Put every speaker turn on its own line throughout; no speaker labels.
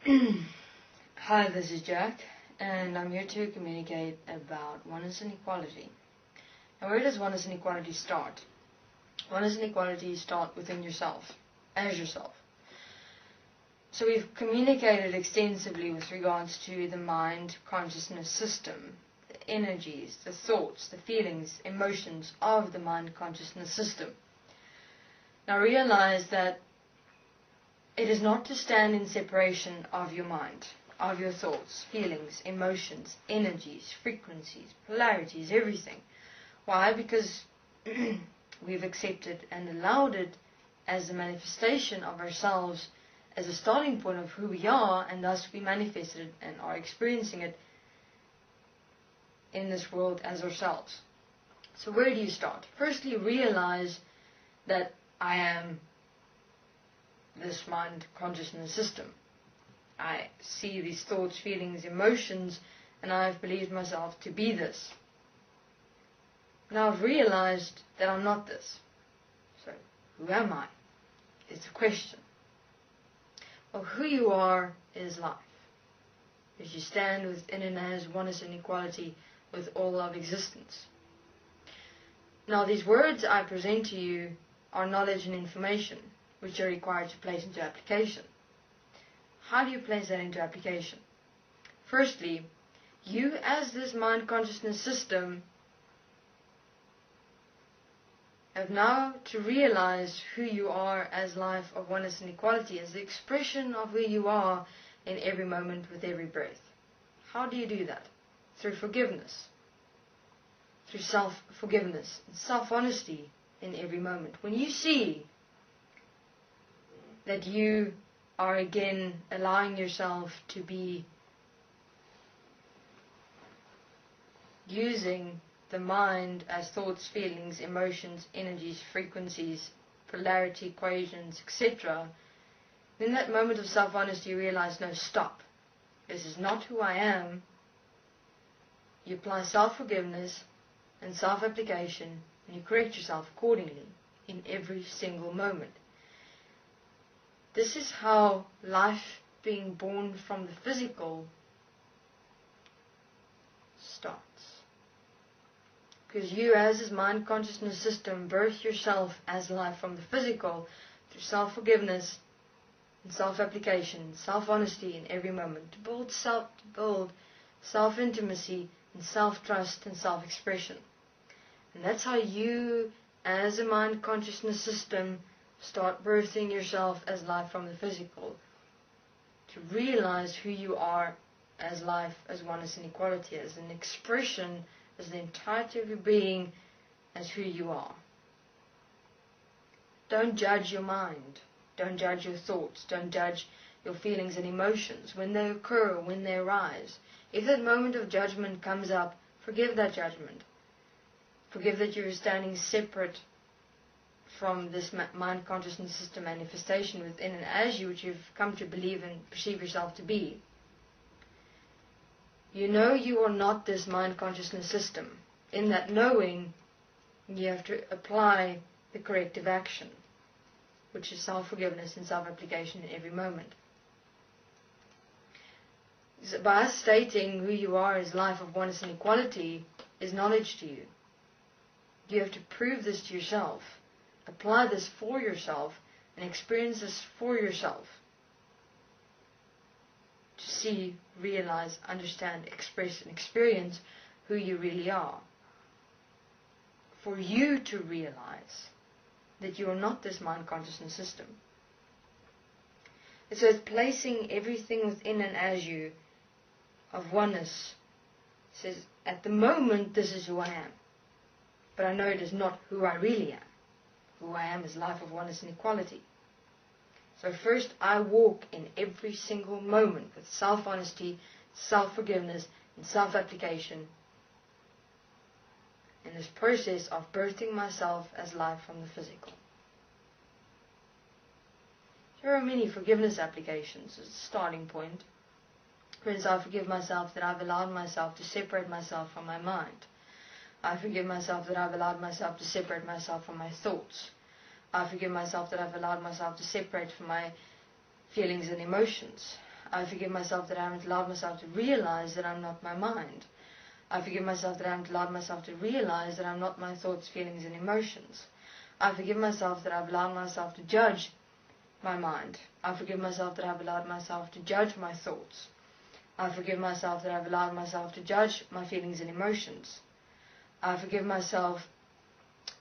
Hi, this is Jack, and I'm here to communicate about oneness and equality. Now, where does oneness and equality start? Oneness and equality start within yourself, as yourself. So we've communicated extensively with regards to the mind-consciousness system, the energies, the thoughts, the feelings, emotions of the mind-consciousness system. Now realize that it is not to stand in separation of your mind, of your thoughts, feelings, emotions, energies, frequencies, polarities, everything. Why? Because we've accepted and allowed it as a manifestation of ourselves, as a starting point of who we are, and thus we manifested it and are experiencing it in this world as ourselves. So where do you start? Firstly, realize that I am this mind consciousness system. I see these thoughts, feelings, emotions, and I have believed myself to be this. Now I've realized that I'm not this. So who am I? It's a question. Well, who you are is life. As you stand within and as oneness and equality with all of existence. Now these words I present to you are knowledge and information, which are required to place into application. How do you place that into application? Firstly, you as this mind consciousness system have now to realize who you are as life of oneness and equality, as the expression of who you are in every moment with every breath. How do you do that? Through forgiveness. Through self-forgiveness and self-honesty in every moment. When you see that you are again allowing yourself to be using the mind as thoughts, feelings, emotions, energies, frequencies, polarity, equations, etc., in that moment of self-honesty you realize, no, stop. This is not who I am. You apply self-forgiveness and self-application, and you correct yourself accordingly in every single moment. This is how life being born from the physical starts. Because you as this mind consciousness system birth yourself as life from the physical through self-forgiveness and self-application, self-honesty in every moment, to build self-intimacy and self-trust and self-expression. And that's how you as a mind consciousness system start birthing yourself as life from the physical, to realize who you are as life, as oneness and equality, as an expression, as the entirety of your being, as who you are. Don't judge your mind. Don't judge your thoughts. Don't judge your feelings and emotions when they occur, when they arise. If that moment of judgment comes up, forgive that judgment. Forgive that you're standing separate from this mind consciousness system manifestation within and as you, which you've come to believe and perceive yourself to be. You know you are not this mind consciousness system. In that knowing, you have to apply the corrective action, which is self-forgiveness and self-application in every moment. So by us stating who you are as life of oneness and equality is knowledge to you. You have to prove this to yourself. Apply this for yourself and experience this for yourself. To see, realize, understand, express, and experience who you really are. For you to realize that you are not this mind consciousness system. And so it's placing everything within and as you of oneness. It says, at the moment, this is who I am. But I know it is not who I really am. Who I am is life of oneness and equality. So first I walk in every single moment with self-honesty, self-forgiveness, and self-application in this process of birthing myself as life from the physical. There are many forgiveness applications as a starting point. For instance, I forgive myself that I've allowed myself to separate myself from my mind. I forgive myself that I've allowed myself to separate myself from my thoughts. I forgive myself that I've allowed myself to separate from my feelings and emotions. I forgive myself that I haven't allowed myself to realize that I'm not my mind. I forgive myself that I haven't allowed myself to realize that I'm not my thoughts, feelings, and emotions. I forgive myself that I've allowed myself to judge my mind. I forgive myself that I've allowed myself to judge my thoughts. I forgive myself that I've allowed myself to judge my feelings and emotions. I forgive myself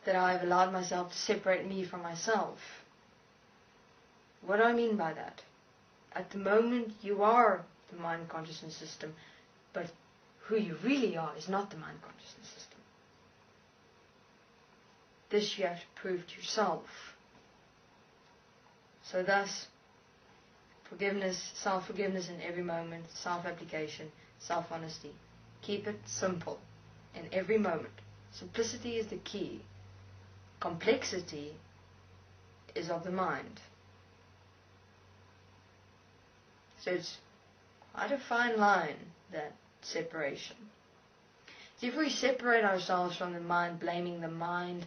that I've allowed myself to separate me from myself. What do I mean by that? At the moment, you are the mind consciousness system, but who you really are is not the mind consciousness system. This you have to prove to yourself. So thus, forgiveness, self-forgiveness in every moment, self-application, self-honesty. Keep it simple in every moment. Simplicity is the key. Complexity is of the mind. So it's quite a fine line, that separation. See, if we separate ourselves from the mind, blaming the mind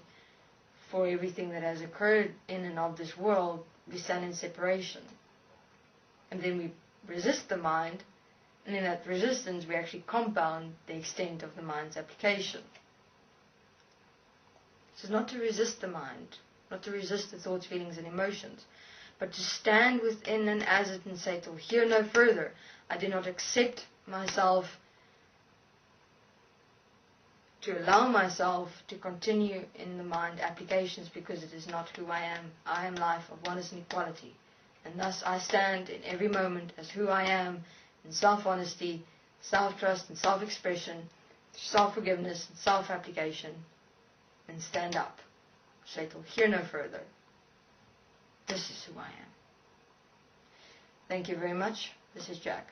for everything that has occurred in and of this world, we stand in separation. And then we resist the mind, and in that resistance we actually compound the extent of the mind's application. So it's not to resist the mind, not to resist the thoughts, feelings, and emotions, but to stand within and as it and say, till here no further. I do not accept myself to allow myself to continue in the mind applications, because it is not who I am. I am life of oneness and equality. And thus I stand in every moment as who I am, in self-honesty, self-trust, and self-expression, self-forgiveness, and self-application, and stand up. Say till here no further. This is who I am. Thank you very much. This is Jack.